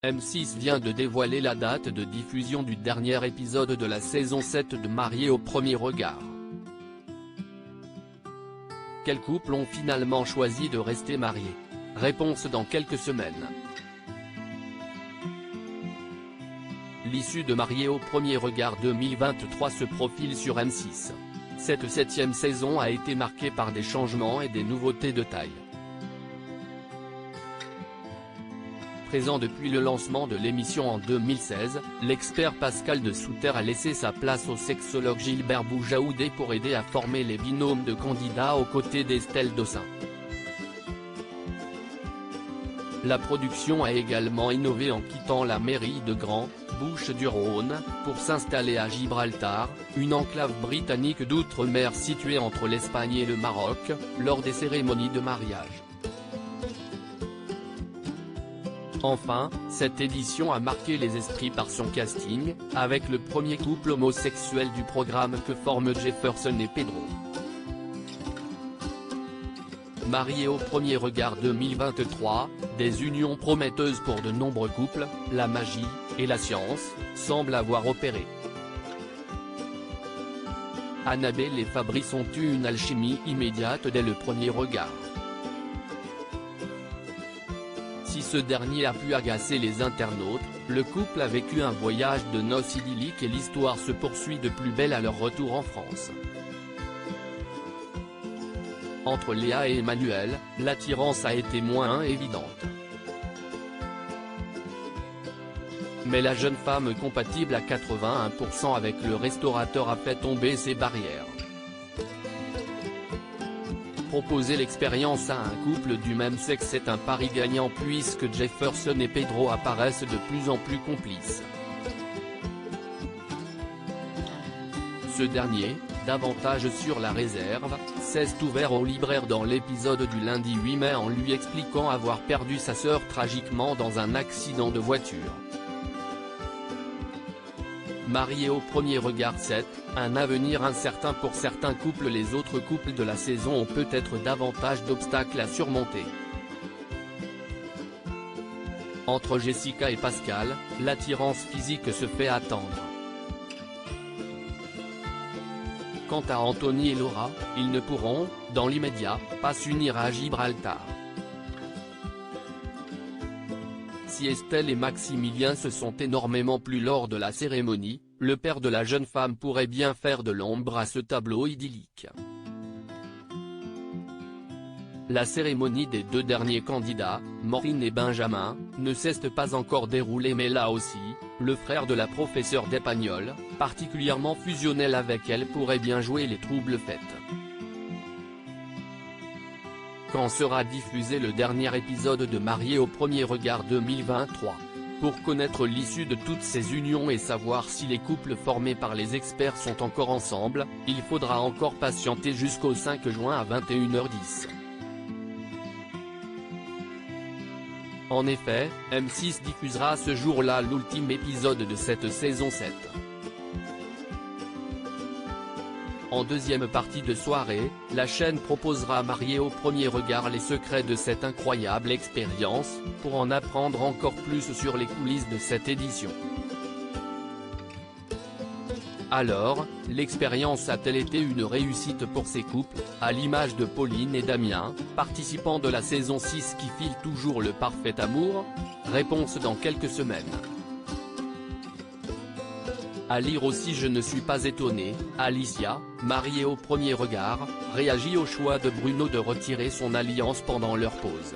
M6 vient de dévoiler la date de diffusion du dernier épisode de la saison 7 de Mariés au premier regard. Quels couples ont finalement choisi de rester mariés? Réponse dans quelques semaines. L'issue de Mariés au premier regard 2023 se profile sur M6. Cette 7e saison a été marquée par des changements et des nouveautés de taille. Présent depuis le lancement de l'émission en 2016, l'expert Pascal de Souter a laissé sa place au sexologue Gilbert Boujaoudé pour aider à former les binômes de candidats aux côtés d'Estelle Dossin. La production a également innové en quittant la mairie de Grand-Bouches-du-Rhône, pour s'installer à Gibraltar, une enclave britannique d'outre-mer située entre l'Espagne et le Maroc, lors des cérémonies de mariage. Enfin, cette édition a marqué les esprits par son casting, avec le premier couple homosexuel du programme que forment Jefferson et Pedro. Mariés au premier regard 2023, des unions prometteuses pour de nombreux couples, la magie, et la science, semblent avoir opéré. Annabelle et Fabrice ont eu une alchimie immédiate dès le premier regard. Si ce dernier a pu agacer les internautes, le couple a vécu un voyage de noces idyllique et l'histoire se poursuit de plus belle à leur retour en France. Entre Léa et Emmanuel, l'attirance a été moins évidente. Mais la jeune femme compatible à 81% avec le restaurateur a fait tomber ses barrières. Proposer l'expérience à un couple du même sexe est un pari gagnant puisque Jefferson et Pedro apparaissent de plus en plus complices. Ce dernier, davantage sur la réserve, s'est ouvert aux libraires dans l'épisode du lundi 8 mai en lui expliquant avoir perdu sa sœur tragiquement dans un accident de voiture. Mariés au premier regard 7, un avenir incertain pour certains couples. Les autres couples de la saison ont peut-être davantage d'obstacles à surmonter. Entre Jessica et Pascal, l'attirance physique se fait attendre. Quant à Anthony et Laura, ils ne pourront, dans l'immédiat, pas s'unir à Gibraltar. Si Estelle et Maximilien se sont énormément plu lors de la cérémonie, le père de la jeune femme pourrait bien faire de l'ombre à ce tableau idyllique. La cérémonie des deux derniers candidats, Maureen et Benjamin, ne s'est pas encore déroulée mais là aussi, le frère de la professeure d'espagnol, particulièrement fusionnel avec elle, pourrait bien jouer les troubles fêtes. Quand sera diffusé le dernier épisode de Mariés au premier regard 2023? Pour connaître l'issue de toutes ces unions et savoir si les couples formés par les experts sont encore ensemble, il faudra encore patienter jusqu'au 5 juin à 21h10. En effet, M6 diffusera ce jour-là l'ultime épisode de cette saison 7. En deuxième partie de soirée, la chaîne proposera à Mariés au premier regard les secrets de cette incroyable expérience, pour en apprendre encore plus sur les coulisses de cette édition. Alors, l'expérience a-t-elle été une réussite pour ces couples, à l'image de Pauline et Damien, participants de la saison 6 qui filent toujours le parfait amour? Réponse dans quelques semaines. À lire aussi: je ne suis pas étonnée, Alicia, mariée au premier regard, réagit au choix de Bruno de retirer son alliance pendant leur pause.